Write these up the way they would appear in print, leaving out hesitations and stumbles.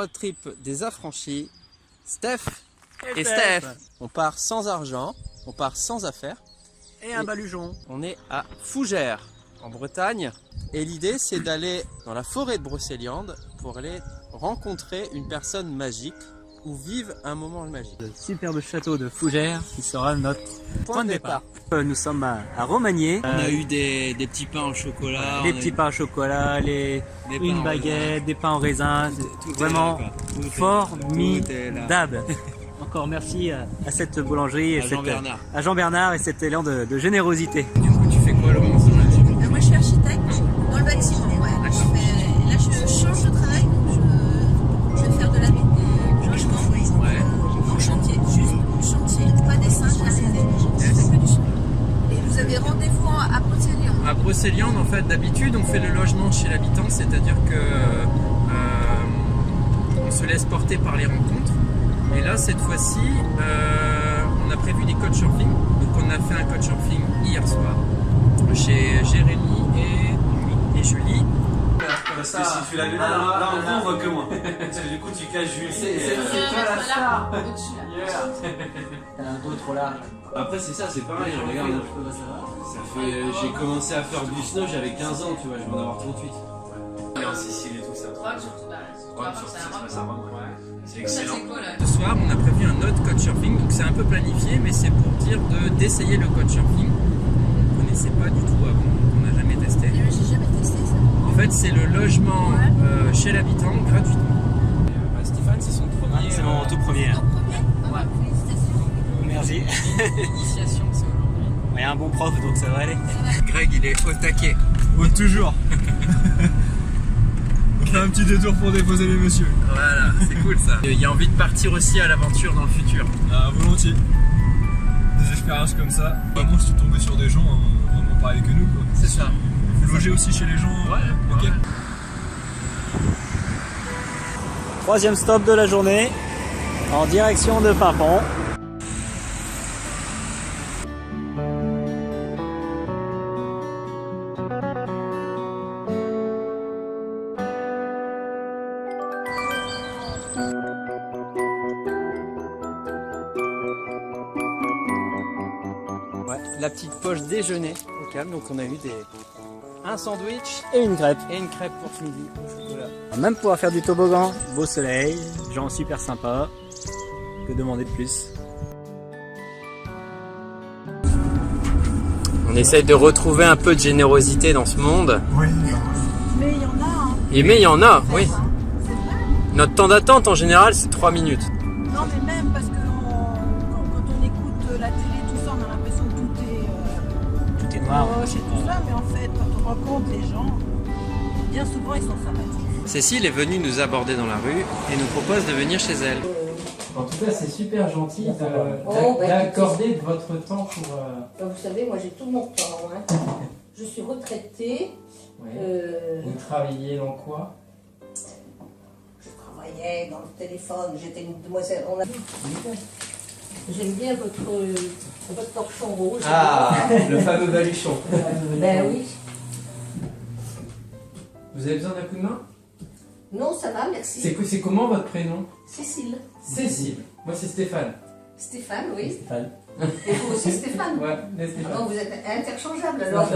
road trip des affranchis, Steph et Steph. On part sans argent, on part sans affaires. Et un baluchon. On est à Fougères, en Bretagne. Et l'idée, c'est d'aller dans la forêt de Brocéliande pour aller rencontrer une personne magique ou vivre un moment magique. Le superbe château de Fougères qui sera notre point de départ. Nous sommes à Romagné. On a eu des petits pains au chocolat. Des petits pains au chocolat, une baguette, des pains en raisin. Tout vraiment est là, formidable. Encore merci à cette boulangerie et à Jean-Bernard et cet élan de générosité. Du coup, tu fais quoi, Laurence? Moi, je suis architecte dans le bâtiment. Ouais. Là, je change de travail. Je vais faire de l'aménagement en chantier. Juste chantier, pas dessin, j'ai arrêté. Je fais que du son. Et vous avez rendez-vous à Brocéliande. À Brocéliande, en fait, d'habitude, on fait le logement chez l'habitant, c'est-à-dire que on se laisse porter par les rencontres. Et là, cette fois-ci, on a prévu des couchsurfing. Donc, on a fait un couchsurfing hier soir chez Jérémy et Julie. Parce que si tu l'as vu là, on voit que moi. Parce que du coup, tu caches Julie. C'est toi la star. T'as un dos trop large. Après, c'est ça, c'est pareil. Regarde, j'ai commencé à faire du snow, j'avais 15 ans, tu vois, je vais en avoir 38. Et en Sicile et tout ça. C'est excellent. Ce soir, on a prévu un autre couchsurfing, donc c'est un peu planifié, mais c'est pour dire d'essayer le couchsurfing. On ne connaissait pas du tout avant, on n'a jamais testé. J'ai jamais testé ça. En fait, c'est le logement chez l'habitant gratuitement. Stéphane, c'est son premier. C'est mon tout premier. Ton premier? Ouais. Félicitations. Merci. Initiation, c'est aujourd'hui. Il y a un bon prof donc ça va aller. Greg, il est au taquet. Toujours. On fait un petit détour pour déposer les messieurs. Voilà, c'est cool ça. Il y a envie de partir aussi à l'aventure dans le futur. Ah, volontiers. Des expériences comme ça. Vraiment, je suis tombé sur des gens vraiment pareils que nous, quoi. C'est ça. Vous logez aussi chez les gens. Ouais, ok. ouais. Troisième stop de la journée, en direction de Pimpon. Ouais, la petite poche déjeuner au calme, donc on a eu un sandwich Et une crêpe. et une crêpe pour ce midi au chocolat. On va même pouvoir faire du toboggan, beau soleil, gens super sympas. Que demander de plus? On essaye de retrouver un peu de générosité dans ce monde. Oui. Mais il y en a, hein. Mais il y en a, oui. C'est vrai. Notre temps d'attente en général c'est 3 minutes. Non, mais même parce que quand on écoute la télé, tout ça, on a l'impression que tout est Tout est noir. moche et tout ça, mais en fait, quand on rencontre les gens, bien souvent, ils sont sympathiques. Cécile est venue nous aborder dans la rue et nous propose de venir chez elle. En tout cas, c'est super gentil d'accorder votre temps pour... Vous savez, moi j'ai tout mon temps. Hein. Je suis retraitée. Vous travaillez dans quoi? Je travaillais dans le téléphone. J'étais une demoiselle. J'aime bien votre torchon rouge. Ah, le fameux baluchon. Ben oui. Vous avez besoin d'un coup de main? Non, ça va, merci. C'est comment votre prénom? Cécile. Cécile. Moi c'est Stéphane. Stéphane, oui. Stéphane. Et vous aussi, Stéphane. Ouais, Ah Stéphane. non, vous êtes interchangeables alors.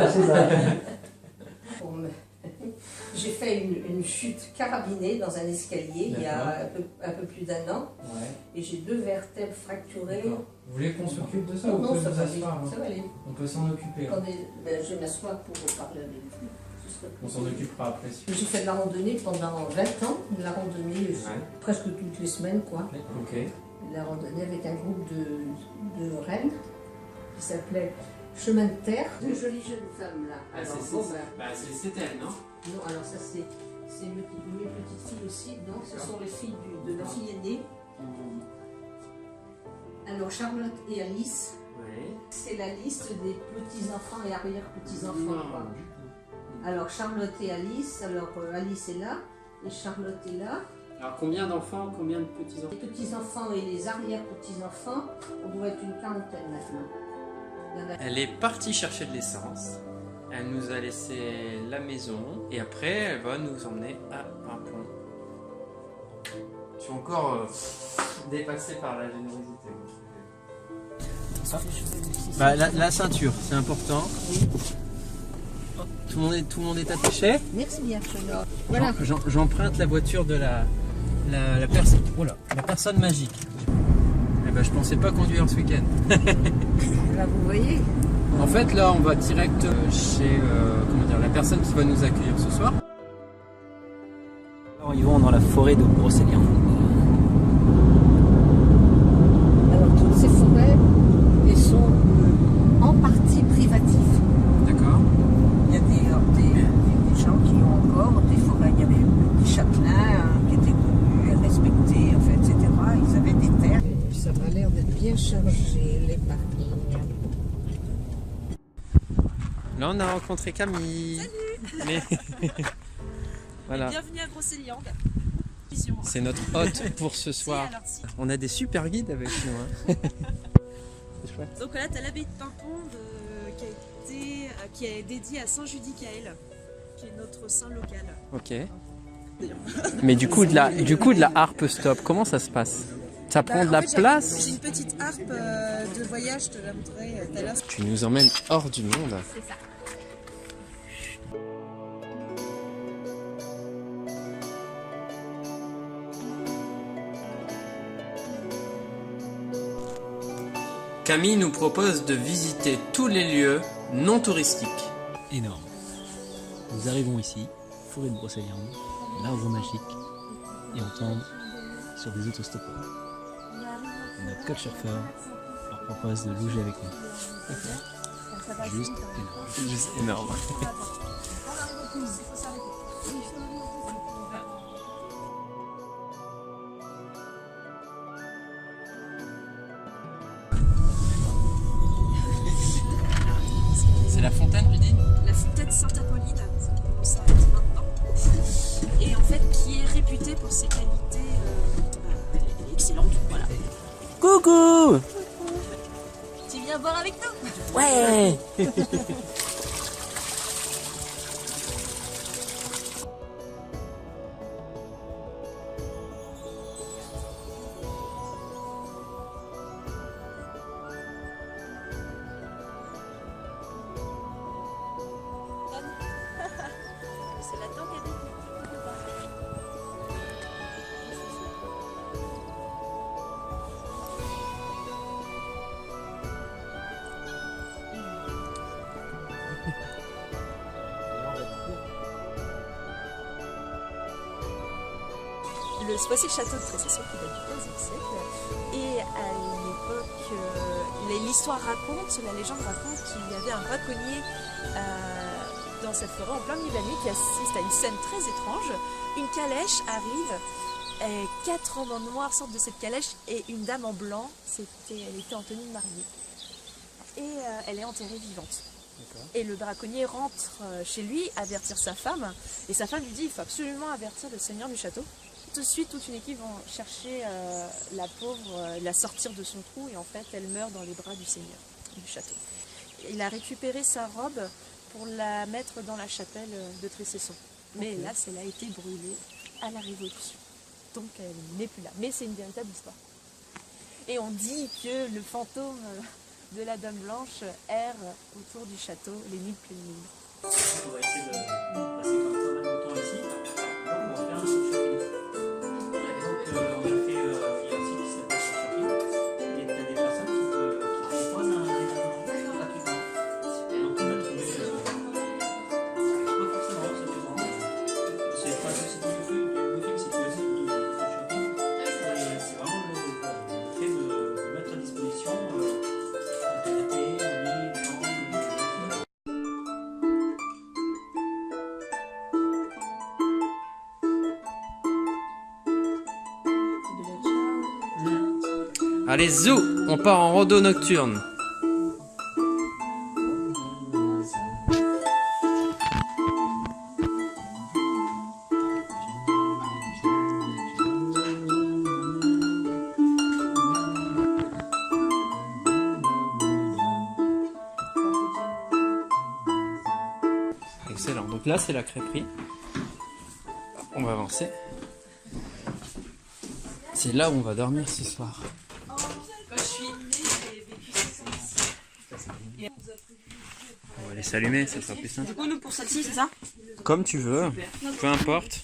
J'ai fait une chute carabinée dans un escalier il y a un peu plus d'1 an. Ouais. Et j'ai 2 vertèbres fracturées. D'accord. Vous voulez qu'on s'occupe de ça ou Non, vous pouvez ça vous va aller. asseoir, hein? Ça va aller. On peut s'en occuper. Hein. Attendez, je vais m'asseoir pour vous parler avec vous. Ce serait plus On s'en simple. occupera après. J'ai fait de la randonnée pendant 20 ans, de la randonnée presque toutes les semaines, quoi. Ok. De la randonnée avec un groupe de Rennes qui s'appelait Chemin de Terre. Deux jolies jeunes femmes là. Ah, Alors, c'est bon, ben, elle, non? non, alors ça c'est mes petites filles aussi. Non, ce sont les filles de ma fille aînée. Alors Charlotte et Alice, Oui. c'est la liste des petits-enfants et arrière-petits-enfants. quoi. Alors Charlotte et Alice, alors Alice est là et Charlotte est là. Alors combien d'enfants, combien de petits-enfants? Les petits-enfants et les arrière-petits-enfants, on doit être une quarantaine maintenant. Il y en a- Elle est partie chercher de l'essence. Elle nous a laissé la maison et après elle va nous emmener à Pimpon. suis encore dépassé par la générosité. Bah, la ceinture, c'est important. Oui. Tout le monde est attaché. Merci bien. Voilà. J'emprunte la voiture de la personne. Voilà, la personne magique. Eh ben, je pensais pas conduire ce week-end. Là, vous voyez. En fait, là, on va direct chez la personne qui va nous accueillir ce soir. Alors, ils vont dans la forêt de Brocéliande. Alors, toutes ces forêts, elles sont en partie privatives. D'accord. Il y a des gens qui ont encore des forêts. Il y avait des châtelains qui étaient connus et respectés, en fait, etc. Ils avaient des terres. Ça m'a l'air d'être bien chargé, les parkings. Là, on a rencontré Camille. Salut. Voilà. Bienvenue à Brocéliande. C'est notre hôte pour ce soir. On a des super guides avec nous. Hein. C'est chouette. Donc là, tu as l'abbaye de Pimpon qui est dédiée à Saint Judicaël, qui est notre saint local. Ok. Mais du coup, de la harpe stop, comment ça se passe? Ça prend de la place? J'ai une petite harpe de voyage, je te la montrerai tout à l'heure. Tu nous emmènes hors du monde. C'est ça. Camille nous propose de visiter tous les lieux non touristiques. Énorme. Nous arrivons ici, forêt de Brocéliande, l'arbre magique, et on tombe sur des autostoppeurs. Notre couchsurfer leur propose de loger avec nous. Juste énorme. Juste énorme. C'est la fontaine, tu dis? La fontaine Sainte-Apolline, on s'arrête maintenant. Et en fait, qui est réputée pour ses qualités excellentes. Voilà. Coucou! Tu viens boire avec nous? Ouais! C'est la tante qui voici le château de Trécesson qui date du XVe siècle. Et à l'époque, l'histoire raconte, la légende raconte qu'il y avait un braconnier dans cette forêt en plein milieu de la nuit qui assiste à une scène très étrange. Une calèche arrive, et 4 hommes en noir sortent de cette calèche et une dame en blanc, elle était en tenue de mariée. Et elle est enterrée vivante. Et le braconnier rentre chez lui avertir sa femme, et sa femme lui dit il faut absolument avertir le seigneur du château. Tout de suite, toute une équipe va chercher la pauvre, la sortir de son trou, et en fait elle meurt dans les bras du seigneur du château. Il a récupéré sa robe pour la mettre dans la chapelle de Trécesson. Mais hélas, elle a été brûlée à la Révolution. Donc elle n'est plus là. Mais c'est une véritable histoire. Et on dit que le fantôme de la Dame Blanche erre autour du château les nuits de pleine lune. On va essayer de passer quand même pas mal de temps ici. Donc on va faire un shopping. Donc on a fait il y a un site qui s'appelle Shopping. Et tu as des personnes qui proposent un hébergement gratuitement. Et donc on a trouvé pas forcément ça dépend. C'est pas le site du booking, c'est le site du shopping. Et c'est vraiment le fait de mettre à disposition un canapé, un lit, une chambre. Allez, zou, on part en rando nocturne. Excellent, donc là c'est la crêperie. On va avancer. C'est là où on va dormir ce soir. On va les s'allumer, ça sera plus simple. Du coup, nous pour celle-ci, c'est ça? Comme tu veux, peu importe.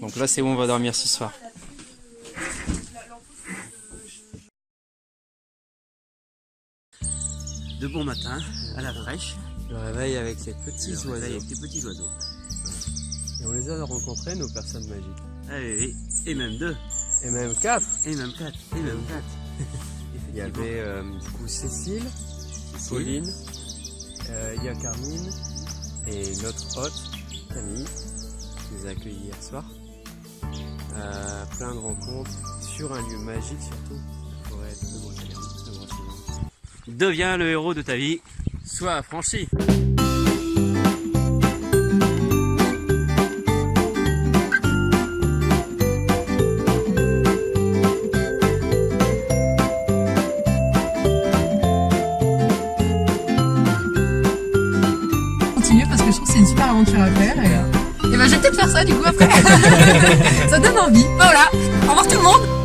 Donc là, c'est où on va dormir ce soir. De bon matin, à la fraîche. Le réveil avec ces petits oiseaux. Avec des petits oiseaux. Et on les a rencontrés, nos personnes magiques. Ah oui, et même 2. Et même 4. Et même 4. Et même 4. Il y avait du coup Cécile, Pauline, il y a Carmine et notre hôte, Camille, qui nous a accueillis hier soir. Plein de rencontres sur un lieu magique surtout, la forêt de Brocéliande. Deviens le héros de ta vie. Sois affranchi. Continuer parce que je trouve que c'est une super aventure à faire et ben je vais peut-être faire ça du coup après. Ça donne envie. Voilà. Au revoir tout le monde.